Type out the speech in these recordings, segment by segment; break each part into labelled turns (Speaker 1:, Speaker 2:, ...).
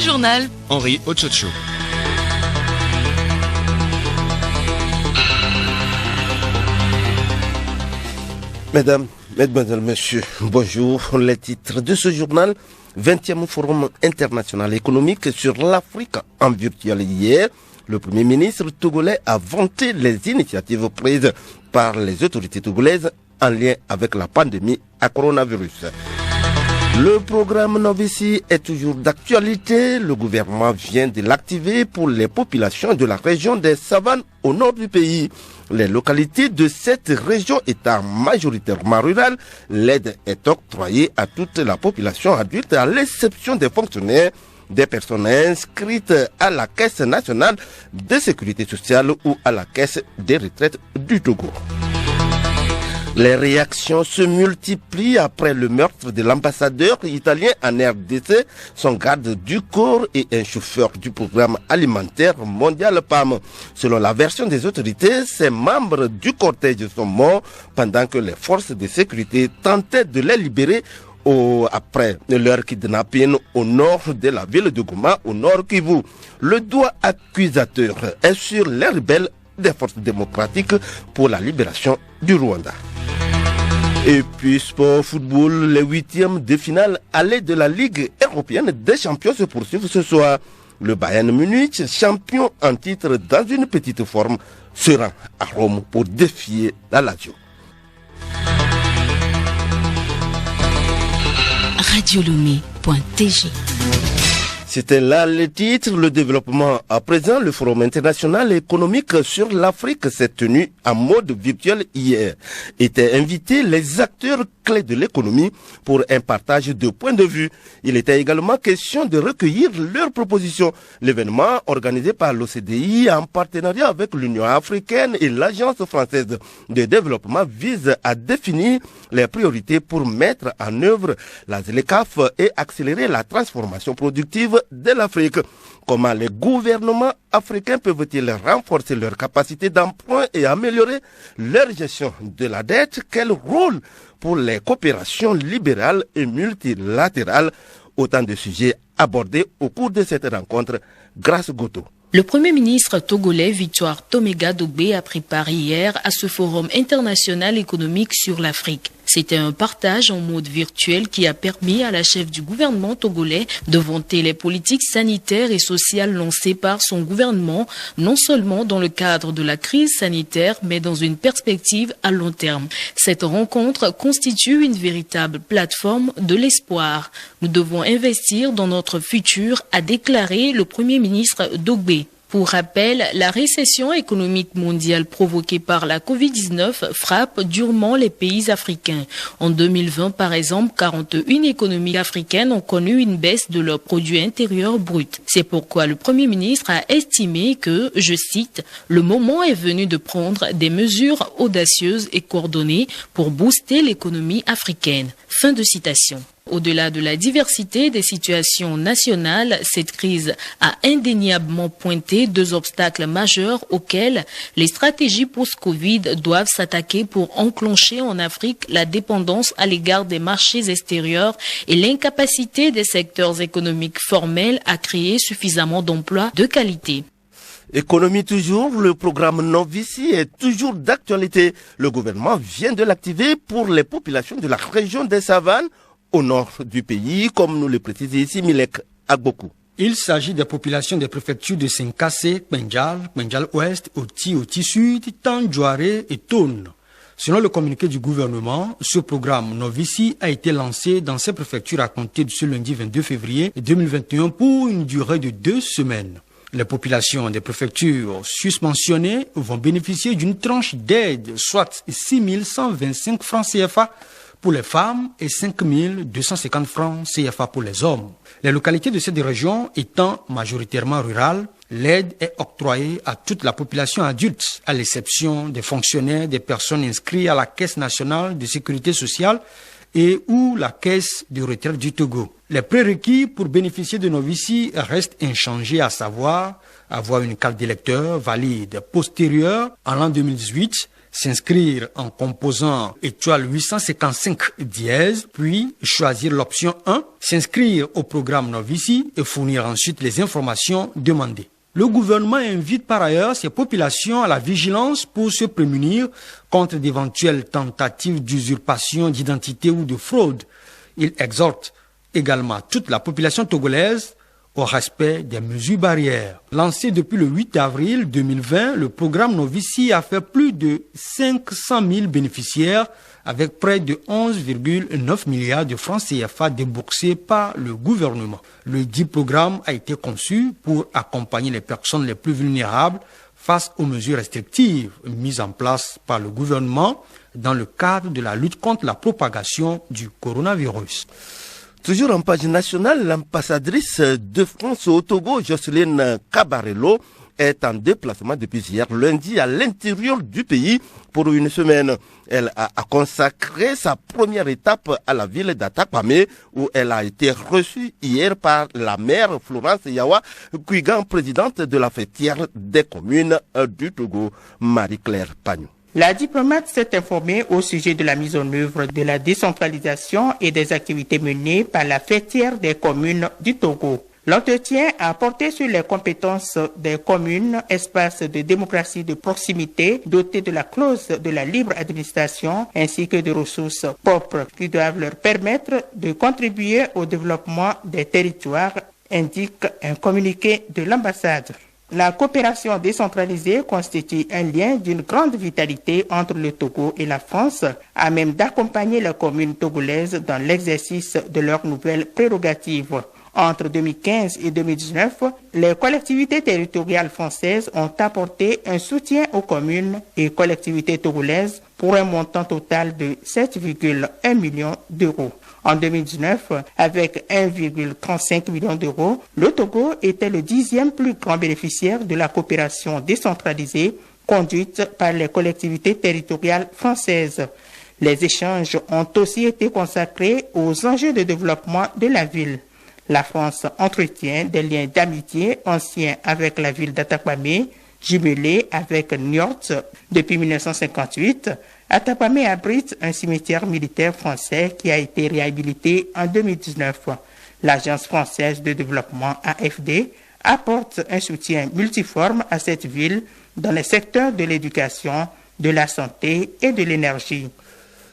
Speaker 1: journal.
Speaker 2: Henri Ochocho.
Speaker 3: Mesdames, Mesdemoiselles, Messieurs, bonjour. Les titres de ce journal, 20e Forum international économique sur l'Afrique en virtuel hier. Le Premier ministre togolais a vanté les initiatives prises par les autorités togolaises en lien avec la pandémie à coronavirus. Le programme Novici est toujours d'actualité. Le gouvernement vient de l'activer pour les populations de la région des savanes au nord du pays. Les localités de cette région étant majoritairement rurales, l'aide est octroyée à toute la population adulte à l'exception des fonctionnaires, des personnes inscrites à la Caisse nationale de sécurité sociale ou à la Caisse des retraites du Togo. Les réactions se multiplient après le meurtre de l'ambassadeur italien en RDC, son garde du corps et un chauffeur du programme alimentaire mondial PAM. Selon la version des autorités, ces membres du cortège sont morts pendant que les forces de sécurité tentaient de les libérer après leur kidnapping au nord de la ville de Goma, au nord Kivu. Le doigt accusateur est sur les rebelles des forces démocratiques pour la libération du Rwanda. Et puis sport football, les 8e de finale aller de la Ligue européenne des champions se poursuivent ce soir. Le Bayern Munich, champion en titre dans une petite forme, se rend à Rome pour défier la Lazio.
Speaker 1: Radiolomé.tg.
Speaker 3: C'était là le titre, le développement. À présent, le Forum international économique sur l'Afrique s'est tenu en mode virtuel hier. Étaient invités les acteurs clés de l'économie pour un partage de points de vue. Il était également question de recueillir leurs propositions. L'événement, organisé par l'OCDE en partenariat avec l'Union africaine et l'Agence française de développement, vise à définir les priorités pour mettre en œuvre la ZLECAf et accélérer la transformation productive de l'Afrique. Comment les gouvernements africains peuvent-ils renforcer leur capacité d'emprunt et améliorer leur gestion de la dette? Quel rôle pour les coopérations libérales et multilatérales? Autant de sujets abordés au cours de cette rencontre. Grâce Goto.
Speaker 4: Le Premier ministre togolais Victoire Toméga-Dogbe a pris part hier à ce forum international économique sur l'Afrique. C'était un partage en mode virtuel qui a permis à la chef du gouvernement togolais de vanter les politiques sanitaires et sociales lancées par son gouvernement, non seulement dans le cadre de la crise sanitaire, mais dans une perspective à long terme. Cette rencontre constitue une véritable plateforme de l'espoir. Nous devons investir dans notre futur, a déclaré le Premier ministre Dogbe. Pour rappel, la récession économique mondiale provoquée par la Covid-19 frappe durement les pays africains. En 2020, par exemple, 41 économies africaines ont connu une baisse de leur produit intérieur brut. C'est pourquoi le Premier ministre a estimé que, je cite, « Le moment est venu de prendre des mesures audacieuses et coordonnées pour booster l'économie africaine. » Fin de citation. Au-delà de la diversité des situations nationales, cette crise a indéniablement pointé deux obstacles majeurs auxquels les stratégies post-Covid doivent s'attaquer pour enclencher en Afrique la dépendance à l'égard des marchés extérieurs et l'incapacité des secteurs économiques formels à créer suffisamment d'emplois de qualité.
Speaker 3: Économie toujours, le programme Novici est toujours d'actualité. Le gouvernement vient de l'activer pour les populations de la région des savanes au nord du pays, comme nous le précise ici Milek Agbokou.
Speaker 5: Il s'agit des populations des préfectures de Senkase, Kpenjal Ouest, Oti Sud, Tandjouaré et Tone. Selon le communiqué du gouvernement, ce programme Novici a été lancé dans ces préfectures à compter de ce lundi 22 février 2021 pour une durée de 2 semaines. Les populations des préfectures susmentionnées vont bénéficier d'une tranche d'aide, soit 6 125 francs CFA pour les femmes et 5 250 francs CFA pour les hommes. Les localités de cette région étant majoritairement rurales, l'aide est octroyée à toute la population adulte, à l'exception des fonctionnaires, des personnes inscrites à la Caisse nationale de sécurité sociale et ou la Caisse de retraite du Togo. Les prérequis pour bénéficier de Novici restent inchangés, à savoir avoir une carte d'électeur valide postérieure à l'an 2018, S'inscrire en composant étoile 855 dièse, puis choisir l'option 1, s'inscrire au programme Novici et fournir ensuite les informations demandées. Le gouvernement invite par ailleurs ces populations à la vigilance pour se prémunir contre d'éventuelles tentatives d'usurpation d'identité ou de fraude. Il exhorte également toute la population togolaise au respect des mesures barrières. Lancé depuis le 8 avril 2020, le programme Novici a fait plus de 500 000 bénéficiaires avec près de 11,9 milliards de francs CFA déboursés par le gouvernement. Le dit programme a été conçu pour accompagner les personnes les plus vulnérables face aux mesures restrictives mises en place par le gouvernement dans le cadre de la lutte contre la propagation du coronavirus.
Speaker 3: Toujours en page nationale, l'ambassadrice de France au Togo, Jocelyne Cabarello, est en déplacement depuis hier lundi à l'intérieur du pays pour une semaine. Elle a consacré sa première étape à la ville d'Atakpamé où elle a été reçue hier par la maire Florence Yawa Kouigan, présidente de la fêtière des communes du Togo, Marie-Claire Pagnou.
Speaker 1: La diplomate s'est informée au sujet de la mise en œuvre de la décentralisation et des activités menées par la fêtière des communes du Togo. L'entretien a porté sur les compétences des communes, espaces de démocratie de proximité dotés de la clause de la libre administration ainsi que de ressources propres qui doivent leur permettre de contribuer au développement des territoires, indique un communiqué de l'ambassade. La coopération décentralisée constitue un lien d'une grande vitalité entre le Togo et la France, à même d'accompagner les communes togolaises dans l'exercice de leurs nouvelles prérogatives. Entre 2015 et 2019, les collectivités territoriales françaises ont apporté un soutien aux communes et collectivités togolaises pour un montant total de 7,1 millions d'euros. En 2019, avec 1,35 million d'euros, le Togo était le 10e plus grand bénéficiaire de la coopération décentralisée conduite par les collectivités territoriales françaises. Les échanges ont aussi été consacrés aux enjeux de développement de la ville. La France entretient des liens d'amitié anciens avec la ville d'Atakpamé, jumelés avec Niort depuis 1958. Atakpamé abrite un cimetière militaire français qui a été réhabilité en 2019. L'Agence française de développement AFD apporte un soutien multiforme à cette ville dans les secteurs de l'éducation, de la santé et de l'énergie.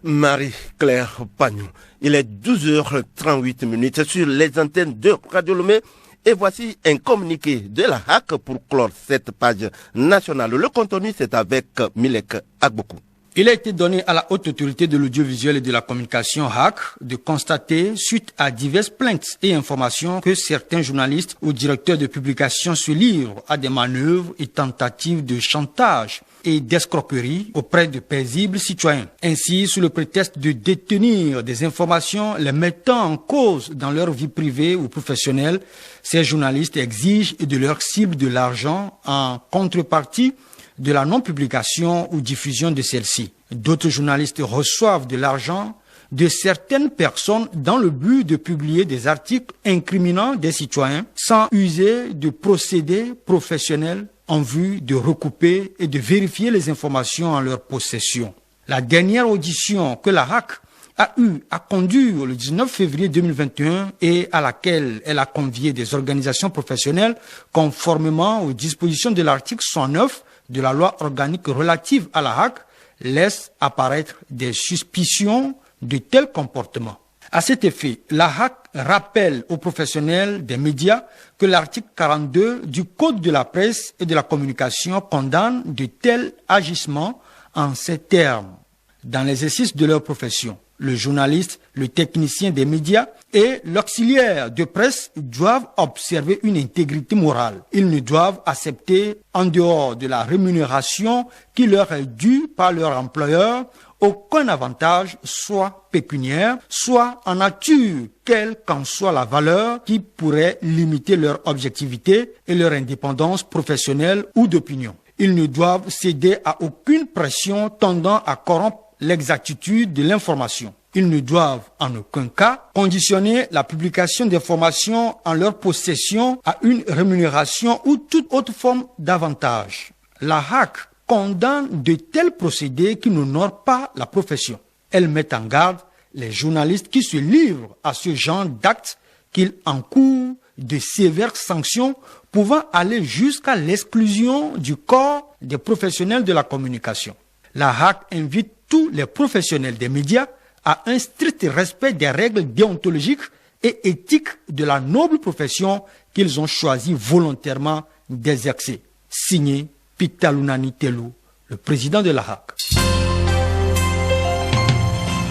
Speaker 3: Marie-Claire Pagnou. Il est 12h38 sur les antennes de Radio Lomé. Et voici un communiqué de la HAC pour clore cette page nationale. Le contenu, c'est avec Milek Agbokou.
Speaker 5: Il a été donné à la haute autorité de l'audiovisuel et de la communication HAC de constater, suite à diverses plaintes et informations, que certains journalistes ou directeurs de publication se livrent à des manœuvres et tentatives de chantage et d'escroquerie auprès de paisibles citoyens. Ainsi, sous le prétexte de détenir des informations les mettant en cause dans leur vie privée ou professionnelle, ces journalistes exigent de leur cible de l'argent en contrepartie de la non-publication ou diffusion de celle-ci. D'autres journalistes reçoivent de l'argent de certaines personnes dans le but de publier des articles incriminant des citoyens sans user de procédés professionnels en vue de recouper et de vérifier les informations en leur possession. La dernière audition que la HAC a eu à conduire le 19 février 2021 et à laquelle elle a convié des organisations professionnelles conformément aux dispositions de l'article 109 de la loi organique relative à la HAC laisse apparaître des suspicions de tels comportements. À cet effet, la HAC rappelle aux professionnels des médias que l'article 42 du Code de la presse et de la communication condamne de tels agissements en ces termes. Dans l'exercice de leur profession, le journaliste, le technicien des médias et l'auxiliaire de presse doivent observer une intégrité morale. Ils ne doivent accepter, en dehors de la rémunération qui leur est due par leur employeur, aucun avantage, soit pécuniaire, soit en nature, quelle qu'en soit la valeur, qui pourrait limiter leur objectivité et leur indépendance professionnelle ou d'opinion. Ils ne doivent céder à aucune pression tendant à corrompre l'exactitude de l'information. Ils ne doivent en aucun cas conditionner la publication d'informations en leur possession à une rémunération ou toute autre forme d'avantage. La HAC condamne de tels procédés qui n'honorent pas la profession. Elle met en garde les journalistes qui se livrent à ce genre d'actes qu'ils encourent de sévères sanctions pouvant aller jusqu'à l'exclusion du corps des professionnels de la communication. La HAC invite tous les professionnels des médias à un strict respect des règles déontologiques et éthiques de la noble profession qu'ils ont choisi volontairement d'exercer. Signé Pitalunani Telou, le président de la HAC.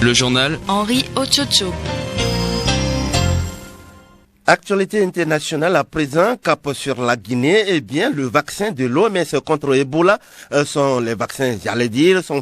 Speaker 2: Le journal
Speaker 4: Henri Ochocho.
Speaker 3: Actualité internationale à présent, cap sur la Guinée, eh bien, le vaccin de l'OMS contre Ebola, sont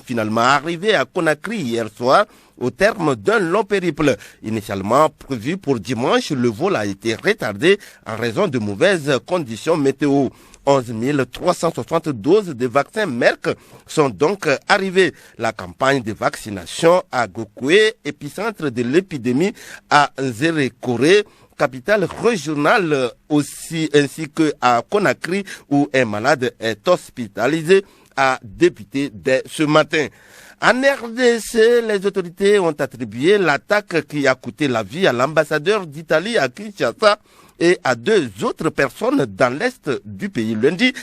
Speaker 3: finalement arrivés à Conakry hier soir au terme d'un long périple. Initialement prévu pour dimanche, le vol a été retardé en raison de mauvaises conditions météo. 11 360 doses de vaccins Merck sont donc arrivées. La campagne de vaccination à Gokwe, épicentre de l'épidémie à Nzerekore, capitale régionale aussi, ainsi que à Conakry, où un malade est hospitalisé, a débuté dès ce matin. En RDC, les autorités ont attribué l'attaque qui a coûté la vie à l'ambassadeur d'Italie à Kinshasa et à 2 autres personnes dans l'est du pays lundi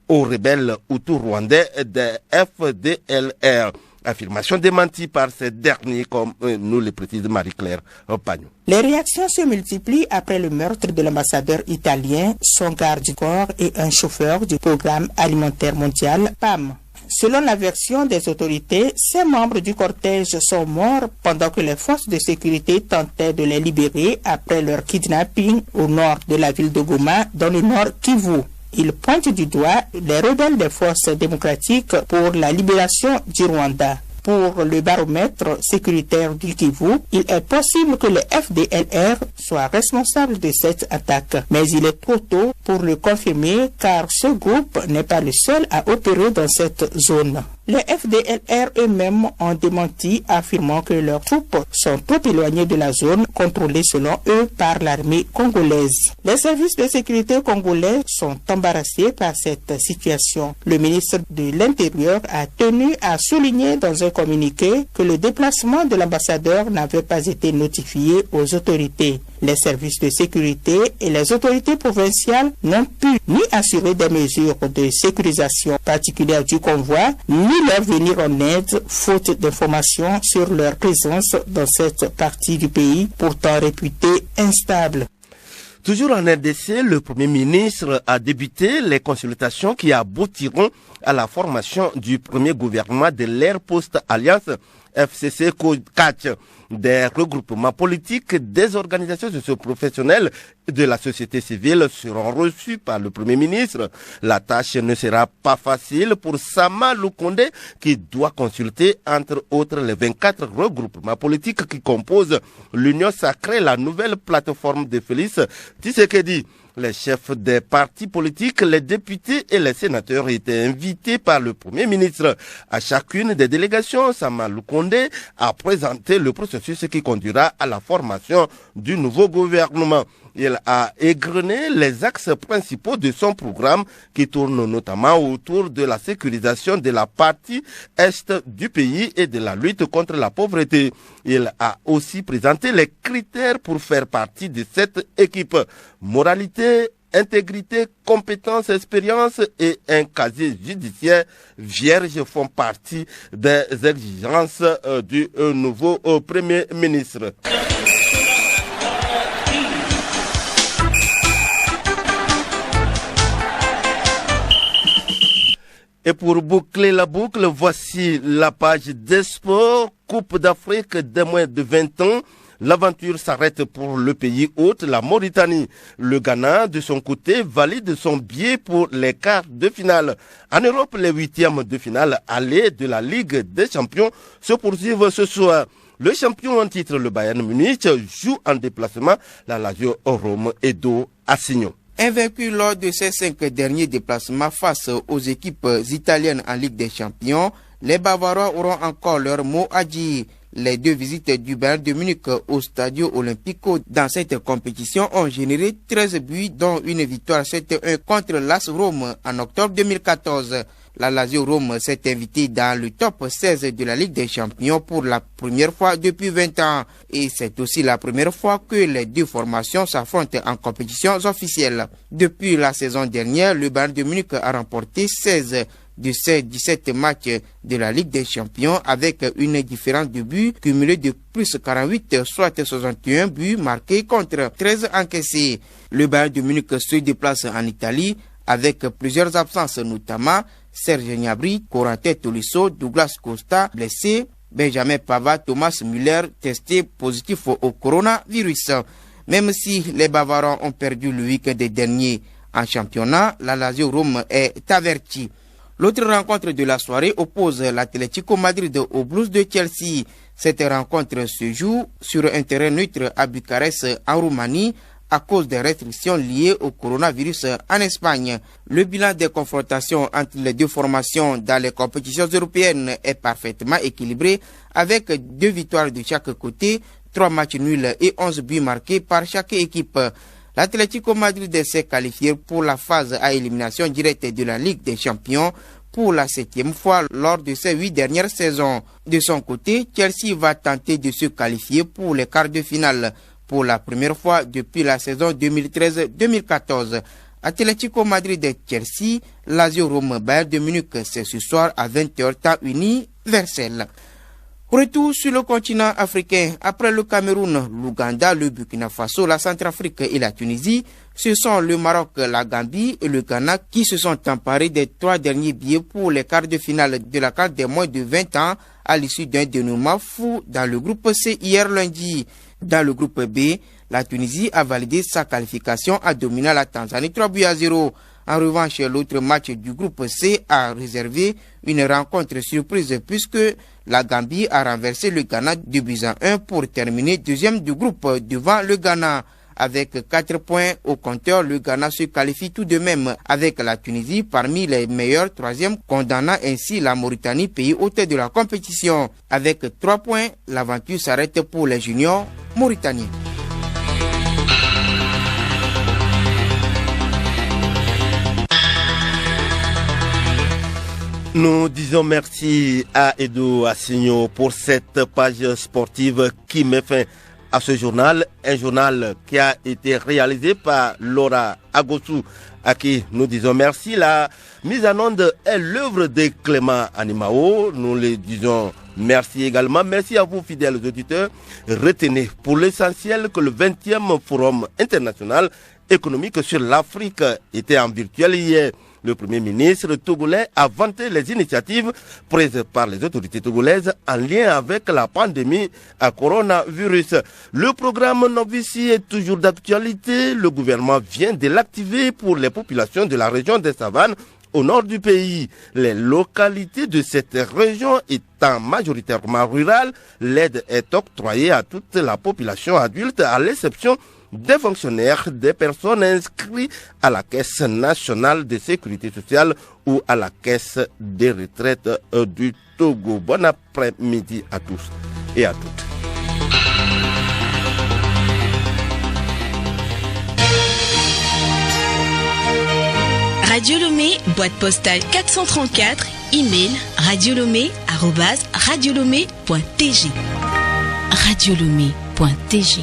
Speaker 3: aux rebelles hutus-rwandais de FDLR. Affirmation démentie par ces derniers, comme nous le précise Marie-Claire Pagnon.
Speaker 1: Les réactions se multiplient après le meurtre de l'ambassadeur italien, son garde du corps et un chauffeur du programme alimentaire mondial PAM. Selon la version des autorités, ces membres du cortège sont morts pendant que les forces de sécurité tentaient de les libérer après leur kidnapping au nord de la ville de Goma, dans le nord Kivu. Il pointe du doigt les rebelles des forces démocratiques pour la libération du Rwanda. Pour le baromètre sécuritaire du Kivu, il est possible que le FDLR soit responsable de cette attaque. Mais il est trop tôt pour le confirmer car ce groupe n'est pas le seul à opérer dans cette zone. Les FDLR eux-mêmes ont démenti, affirmant que leurs troupes sont trop éloignées de la zone contrôlée selon eux par l'armée congolaise. Les services de sécurité congolais sont embarrassés par cette situation. Le ministre de l'Intérieur a tenu à souligner dans un communiqué que le déplacement de l'ambassadeur n'avait pas été notifié aux autorités. Les services de sécurité et les autorités provinciales n'ont pu ni assurer des mesures de sécurisation particulières du convoi, ni leur venir en aide, faute d'informations sur leur présence dans cette partie du pays, pourtant réputée instable.
Speaker 3: Toujours en RDC, le Premier ministre a débuté les consultations qui aboutiront à la formation du premier gouvernement de l'Air Post Alliance FCC-COCAT. Des regroupements politiques, des organisations socio-professionnelles de la société civile seront reçus par le Premier ministre. La tâche ne sera pas facile pour Sama Lukonde qui doit consulter entre autres les 24 regroupements politiques qui composent l'Union sacrée, la nouvelle plateforme de Félix Tshisekedi. Les chefs des partis politiques, les députés et les sénateurs étaient invités par le Premier ministre. À chacune des délégations, Sama Lukonde a présenté le processus qui conduira à la formation du nouveau gouvernement. Il a égrené les axes principaux de son programme qui tournent notamment autour de la sécurisation de la partie est du pays et de la lutte contre la pauvreté. Il a aussi présenté les critères pour faire partie de cette équipe. Moralité, intégrité, compétence, expérience et un casier judiciaire vierge font partie des exigences du nouveau Premier ministre. Et pour boucler la boucle, voici la page des sports. Coupe d'Afrique des moins de 20 ans. L'aventure s'arrête pour le pays hôte, la Mauritanie. Le Ghana, de son côté, valide son billet pour les quarts de finale. En Europe, les 8e de finale aller de la Ligue des Champions se poursuivent ce soir. Le champion en titre, le Bayern Munich, joue en déplacement la Lazio Rome Edo Assignon.
Speaker 6: Invaincus lors de ces 5 derniers déplacements face aux équipes italiennes en Ligue des Champions, les Bavarois auront encore leur mot à dire. Les 2 visites du Bayern de Munich au Stadio Olimpico dans cette compétition ont généré 13 buts, dont une victoire 7-1 contre l'AS Rome en octobre 2014. La Lazio Rome s'est invitée dans le top 16 de la Ligue des Champions pour la première fois depuis 20 ans. Et c'est aussi la première fois que les deux formations s'affrontent en compétitions officielles. Depuis la saison dernière, le Bayern de Munich a remporté 16 de ces 17 matchs de la Ligue des Champions avec une différence de buts cumulée de plus 48, soit 61 buts marqués contre 13 encaissés. Le Bayern de Munich se déplace en Italie avec plusieurs absences, notamment Serge Gnabry, Corentin Tolisso, Douglas Costa blessé, Benjamin Pavard, Thomas Müller testé positif au coronavirus. Même si les Bavarois ont perdu le week-end dernier en championnat, la Lazio Rome est avertie. L'autre rencontre de la soirée oppose l'Atlético Madrid aux Blues de Chelsea. Cette rencontre se joue sur un terrain neutre à Bucarest, en Roumanie, à cause des restrictions liées au coronavirus en Espagne. Le bilan des confrontations entre les deux formations dans les compétitions européennes est parfaitement équilibré, avec 2 victoires de chaque côté, 3 matchs nuls et 11 buts marqués par chaque équipe. L'Atlético Madrid s'est qualifié pour la phase à élimination directe de la Ligue des Champions pour la 7e fois lors de ces 8 dernières saisons. De son côté, Chelsea va tenter de se qualifier pour les quarts de finale pour la première fois depuis la saison 2013-2014. Atlético Madrid et Chelsea, Lazio Rome Bayern de Munich, c'est ce soir à 20h temps universel. Retour sur le continent africain. Après le Cameroun, l'Ouganda, le Burkina Faso, la Centrafrique et la Tunisie, ce sont le Maroc, la Gambie et le Ghana qui se sont emparés des 3 derniers billets pour les quarts de finale de la CAN des moins de 20 ans à l'issue d'un dénouement fou dans le groupe C hier lundi. Dans le groupe B, la Tunisie a validé sa qualification en dominant la Tanzanie 3-0. En revanche, l'autre match du groupe C a réservé une rencontre surprise puisque la Gambie a renversé le Ghana 2-1 pour terminer deuxième du groupe devant le Ghana. Avec 4 points au compteur, le Ghana se qualifie tout de même avec la Tunisie parmi les meilleurs 3e, condamnant ainsi la Mauritanie, pays hôte de la compétition. Avec 3 points, l'aventure s'arrête pour les juniors mauritaniens.
Speaker 3: Nous disons merci à Edo Assigno pour cette page sportive qui met fin à ce journal. Un journal qui a été réalisé par Laura Agossou, à qui nous disons merci. La mise en onde est l'œuvre de Clément Animao. Nous les disons merci également. Merci à vous, fidèles auditeurs. Retenez pour l'essentiel que le 20e Forum international économique sur l'Afrique était en virtuel hier. Le Premier ministre togolais a vanté les initiatives prises par les autorités togolaises en lien avec la pandémie à coronavirus. Le programme Novici est toujours d'actualité. Le gouvernement vient de l'activer pour les populations de la région des Savanes au nord du pays. Les localités de cette région étant majoritairement rurales, l'aide est octroyée à toute la population adulte à l'exception des fonctionnaires, des personnes inscrites à la Caisse nationale de sécurité sociale ou à la Caisse des retraites du Togo. Bon après-midi à tous et à toutes.
Speaker 2: Radio Lomé, boîte postale 434, email radiolomé@radiolomé.tg. radiolomé.tg